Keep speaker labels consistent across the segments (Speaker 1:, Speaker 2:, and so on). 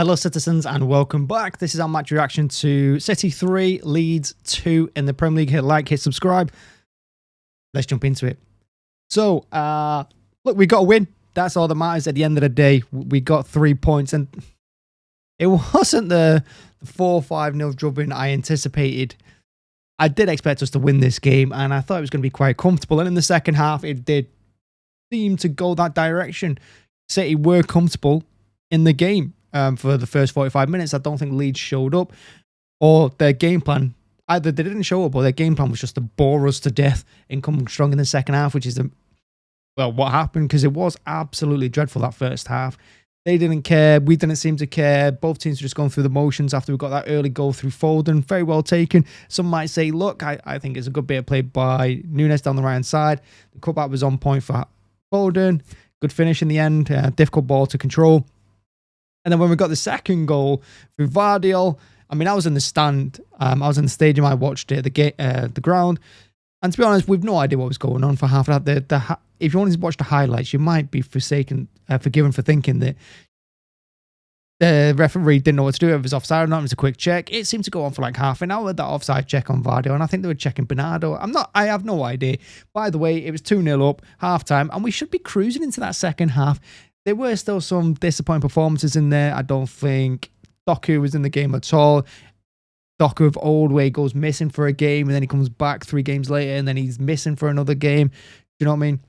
Speaker 1: Hello citizens and welcome back. This is our match reaction to City 3, Leeds 2 in the Premier League. Hit like, hit subscribe. Let's jump into it. So, look, we got a win. That's all that matters at the end of the day. We got 3 points and it wasn't the 4-5-0 drubbing I anticipated. I did expect us to win this game and I thought it was going to be quite comfortable. And in the second half, it did seem to go that direction. City were comfortable in the game. For the first 45 minutes, I don't think Leeds showed up, or their game plan, either they didn't show up or their game plan was just to bore us to death and come strong in the second half, which is, what happened, because it was absolutely dreadful that first half. They didn't care. We didn't seem to care. Both teams were just going through the motions after we got that early goal through Foden. Very well taken. Some might say, look, I think it's a good bit of play by Nunes down the right-hand side. The cutback was on point for Foden. Good finish in the end. Difficult ball to control. And then when we got the second goal through Vardiol, I mean, I was in the stand. I was in the stadium. I watched it at the ground. And to be honest, we've no idea what was going on for half of that. If you wanted to watch the highlights, you might be forgiven for thinking that the referee didn't know what to do. If it was offside or not, it was a quick check. It seemed to go on for like half an hour, that offside check on Vardiol. And I think they were checking Bernardo. I have no idea. By the way, it was 2-0 up, half-time. And we should be cruising into that second half. There were still some disappointing performances in there. I don't think Doku was in the game at all. Doku of old, where he goes missing for a game and then he comes back 3 games later and then he's missing for another game. Do you know what I mean?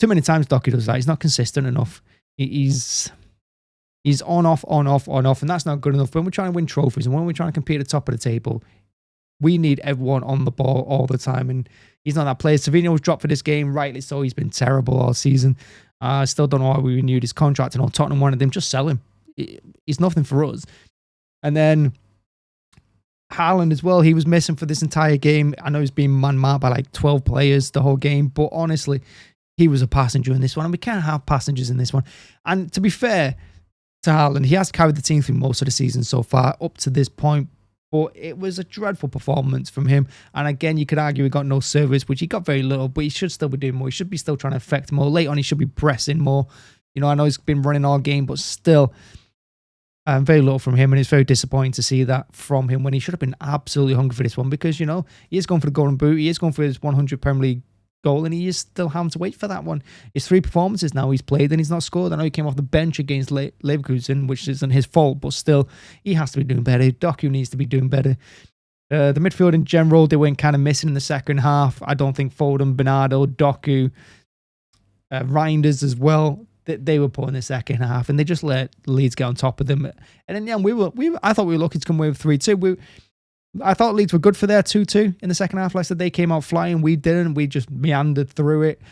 Speaker 1: Too many times Doku does that. He's not consistent enough. He's on, off, on, off, on, off, and that's not good enough. When we're trying to win trophies and when we're trying to compete at the top of the table, we need everyone on the ball all the time, and he's not that player. Savinho was dropped for this game, rightly so. He's been terrible all season. I still don't know why we renewed his contract and all. Tottenham wanted him. Just sell him. He's nothing for us. And then Haaland as well. He was missing for this entire game. I know he's been man-marked by like 12 players the whole game, but honestly, he was a passenger in this one, and we can't have passengers in this one. And to be fair to Haaland, he has carried the team through most of the season so far up to this point, but it was a dreadful performance from him. And again, you could argue he got no service, which he got very little, but he should still be doing more. He should be still trying to affect more. Late on, he should be pressing more. You know, I know he's been running all game, but still very little from him. And it's very disappointing to see that from him when he should have been absolutely hungry for this one, because, you know, he is going for the golden boot. He is going for his 100 Premier League goal, and he is still having to wait for that one. It's 3 performances now he's played and he's not scored. I know he came off the bench against Leverkusen, which isn't his fault, but still, he has to be doing better. Doku needs to be doing better. The midfield in general, they went kind of missing in the second half. I don't think Foden, Bernardo, Doku, Reinders as well, they were poor in the second half, and they just let Leeds get on top of them. And in the end, I thought we were lucky to come away with 3-2. I thought Leeds were good for their 2-2 in the second half. Like I said, they came out flying. We didn't. We just meandered through it.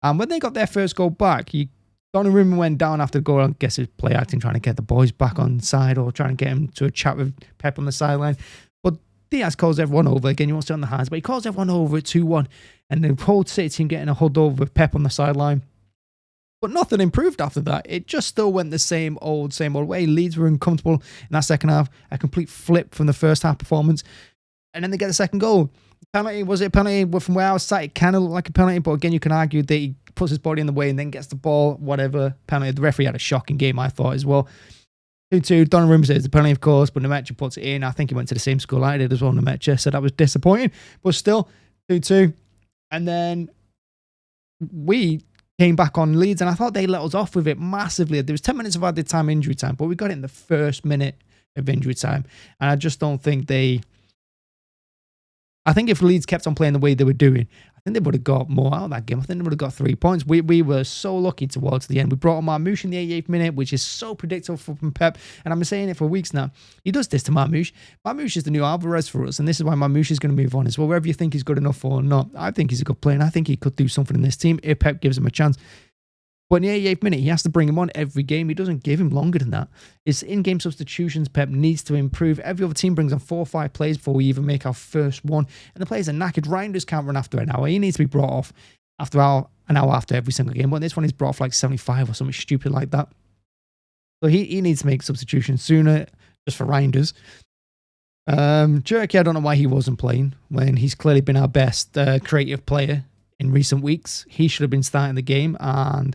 Speaker 1: And when they got their first goal back, Donnarumma went down after the goal. I guess it's play acting, trying to get the boys back on side or trying to get him to a chat with Pep on the sideline. But Diaz calls everyone over. Again, he wants to on the hands, but he calls everyone over at 2-1. And the whole City team getting a huddle over with Pep on the sideline. But nothing improved after that. It just still went the same old way. Leeds were uncomfortable in that second half. A complete flip from the first half performance. And then they get the second goal. Penalty, was it a penalty? Well, from where I was sat, it kind of looked like a penalty. But again, you can argue that he puts his body in the way and then gets the ball, whatever. Penalty. The referee had a shocking game, I thought, as well. 2-2. Donnarumma says the penalty, of course, but Nemecha puts it in. I think he went to the same school I did as well, Nemecha, so that was disappointing. But still, 2-2. And then we came back on Leeds, and I thought they let us off with it massively. There was 10 minutes of added time, injury time, but we got it in the first minute of injury time. And I just don't think I think if Leeds kept on playing the way they were doing, I think they would have got more out of that game. I think they would have got 3 points. We were so lucky towards the end. We brought on Marmoush in the 88th minute, which is so predictable from Pep. And I've been saying it for weeks now. He does this to Marmoush. Marmoush is the new Alvarez for us, and this is why Marmoush is going to move on as well. Wherever you think he's good enough or not, I think he's a good player, and I think he could do something in this team if Pep gives him a chance. But in the 88th minute, he has to bring him on every game. He doesn't give him longer than that. It's in-game substitutions Pep needs to improve. Every other team brings on 4 or 5 players before we even make our first one. And the players are knackered. Reinders can't run after an hour. He needs to be brought off after an hour after every single game. But this one is brought off like 75 or something stupid like that. So he needs to make substitutions sooner, just for Reinders. Jerky, I don't know why he wasn't playing when he's clearly been our best creative player in recent weeks. He should have been starting the game, and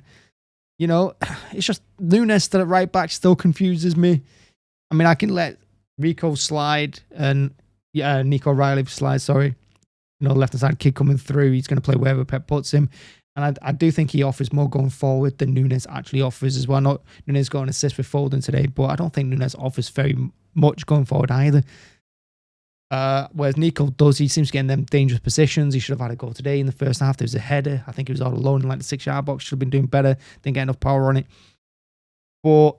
Speaker 1: you know, it's just Nunes still at right back still confuses me. I mean, I can let Rico slide and Nico Riley slide, sorry. Left-hand side kid coming through. He's going to play wherever Pep puts him. And I do think he offers more going forward than Nunes actually offers as well. Not Nunes got an assist with Foden today, but I don't think Nunes offers very much going forward either. Whereas Nico does, he seems to get in them dangerous positions. He should have had a goal today in the first half. There was a header. I think he was all alone in like the 6-yard box. Should have been doing better. Didn't get enough power on it. But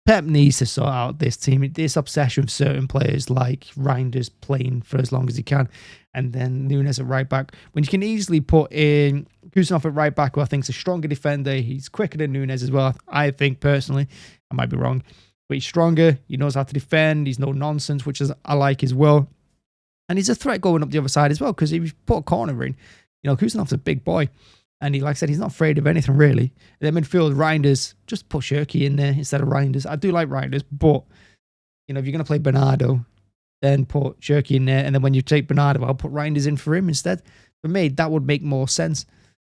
Speaker 1: Pep needs to sort out this team. This obsession with certain players like Reinders playing for as long as he can, and then Nunes at right back. When you can easily put in Kusanov at right back, who I think is a stronger defender. He's quicker than Nunes as well, I think personally. I might be wrong. But he's stronger. He knows how to defend. He's no nonsense, which is I like as well. And he's a threat going up the other side as well, because if you put a corner in, Kusanov's a big boy. And he, like I said, he's not afraid of anything, really. And then midfield, Reinders, just put Shirky in there instead of Reinders. I do like Reinders, but, if you're going to play Bernardo, then put Shirky in there. And then when you take Bernardo, I'll put Reinders in for him instead. For me, that would make more sense.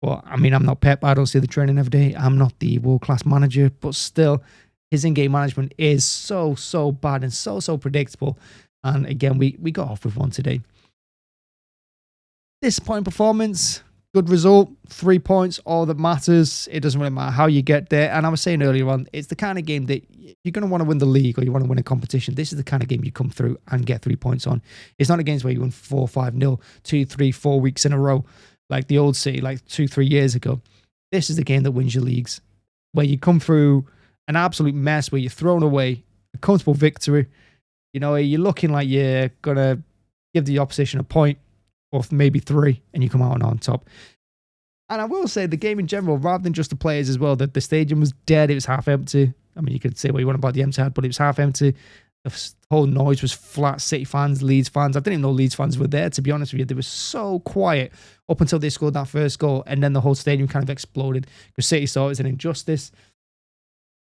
Speaker 1: But, I mean, I'm not Pep. I don't see the training every day. I'm not the world-class manager. But still, his in-game management is so bad and so predictable. And, again, we got off with one today. Disappointing performance. Good result, 3 points, all that matters. It doesn't really matter how you get there. And I was saying earlier on, it's the kind of game that you're going to want to win the league or you want to win a competition. This is the kind of game you come through and get 3 points on. It's not a game where you win 4-5-0, 2, 3, 4 weeks in a row, like the old City, like 2-3 years ago. This is the game that wins your leagues, where you come through an absolute mess, where you're thrown away, a comfortable victory. You're looking like you're going to give the opposition a point, or maybe 3, and you come out on top. And I will say, the game in general, rather than just the players as well, that the stadium was dead, it was half empty. I mean, you could say what you want about the empty head, but it was half empty. The whole noise was flat. City fans, Leeds fans. I didn't even know Leeds fans were there, to be honest with you. They were so quiet up until they scored that first goal, and then the whole stadium kind of exploded because City saw it as an injustice.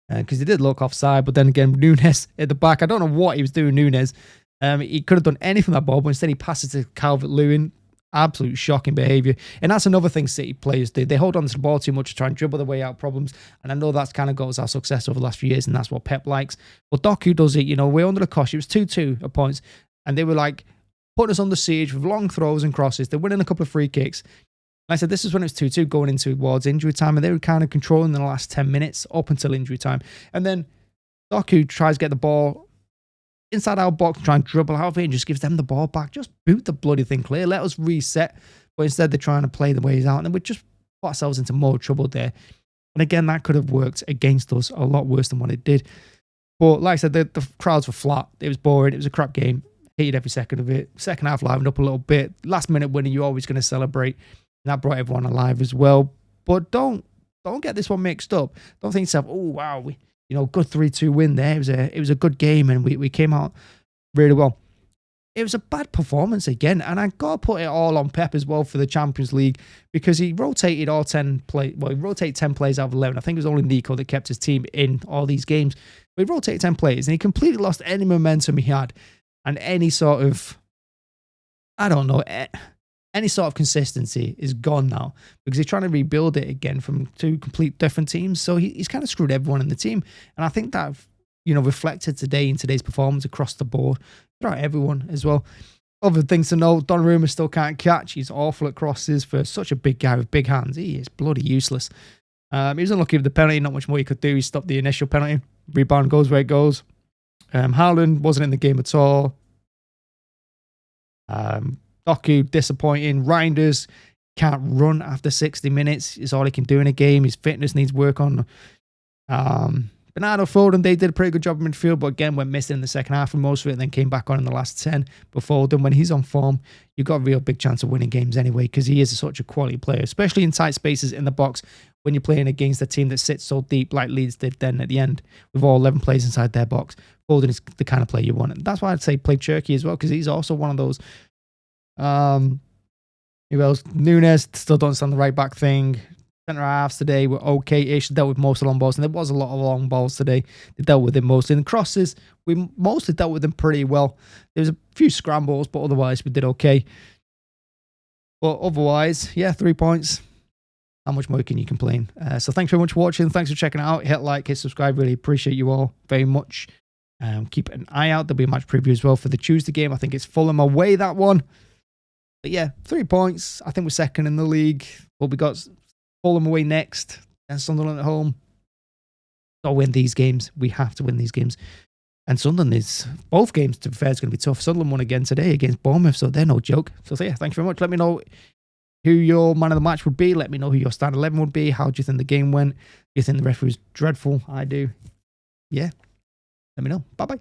Speaker 1: Because they did look offside, but then again, Nunes at the back, I don't know what he was doing, Nunes. He could have done anything with that ball, but instead he passes to Calvert-Lewin. Absolute shocking behaviour. And that's another thing City players do. They hold on to the ball too much to try and dribble their way out of problems. And I know that's kind of got us our success over the last few years, and that's what Pep likes. But Doku does it, we're under the cosh. It was 2-2 at points. And they were like putting us under siege with long throws and crosses. They're winning a couple of free kicks. Like I said, this is when it was 2-2 going into towards injury time, and they were kind of controlling the last 10 minutes up until injury time. And then Doku tries to get the ball inside our box, try and dribble out of it and just gives them the ball back. Just boot the bloody thing clear. Let us reset. But instead, they're trying to play the ways out, and then we just put ourselves into more trouble there. And again, that could have worked against us a lot worse than what it did. But like I said, the crowds were flat. It was boring. It was a crap game. Hated every second of it. Second half livened up a little bit. Last minute winning, you're always going to celebrate. And that brought everyone alive as well. But don't get this one mixed up. Don't think to yourself, oh, wow, good 3-2 win there. It was a good game, and we came out really well. It was a bad performance again, and I got to put it all on Pep as well for the Champions League, because he rotated all 10 players. Well, he rotated 10 players out of 11. I think it was only Nico that kept his team in all these games. But he rotated 10 players, and he completely lost any momentum he had and any sort of, I don't know, any sort of consistency is gone now, because he's trying to rebuild it again from 2 complete different teams. So he's kind of screwed everyone in the team. And I think that, reflected today in today's performance across the board, throughout everyone as well. Other things to note, Donnarumma still can't catch. He's awful at crosses for such a big guy with big hands. He is bloody useless. He was unlucky with the penalty, not much more he could do. He stopped the initial penalty. Rebound goes where it goes. Haaland wasn't in the game at all. Doku, disappointing. Reinders can't run after 60 minutes. Is all he can do in a game. His fitness needs work on. Bernardo, Foden, they did a pretty good job in midfield, but again, went missing in the second half for most of it, and then came back on in the last 10. But Foden, when he's on form, you've got a real big chance of winning games anyway, because he is such a quality player, especially in tight spaces in the box when you're playing against a team that sits so deep like Leeds did then at the end, with all 11 players inside their box. Foden is the kind of player you want. And that's why I'd say play Cherky as well, because he's also one of those. Who else? Nunes still don't stand the right back thing. Centre halves today were okay-ish. Dealt with most of the long balls, and there was a lot of long balls today. They dealt with them mostly. And the crosses, we mostly dealt with them pretty well. There was a few scrambles, but otherwise we did okay. But otherwise, yeah, 3 points. How much more can you complain? So thanks very much for watching. Thanks for checking it out. Hit like, hit subscribe. Really appreciate you all very much. Keep an eye out. There'll be a match preview as well for the Tuesday game. I think it's Fulham away, that one. But yeah, 3 points. I think we're second in the league. But we got Fulham away next and Sunderland at home. Got to win these games. We have to win these games. And Sunderland is, both games, to be fair, is going to be tough. Sunderland won again today against Bournemouth, so they're no joke. So yeah, thank you very much. Let me know who your man of the match would be. Let me know who your starting 11 would be. How do you think the game went? Do you think the referee was dreadful? I do. Yeah. Let me know. Bye-bye.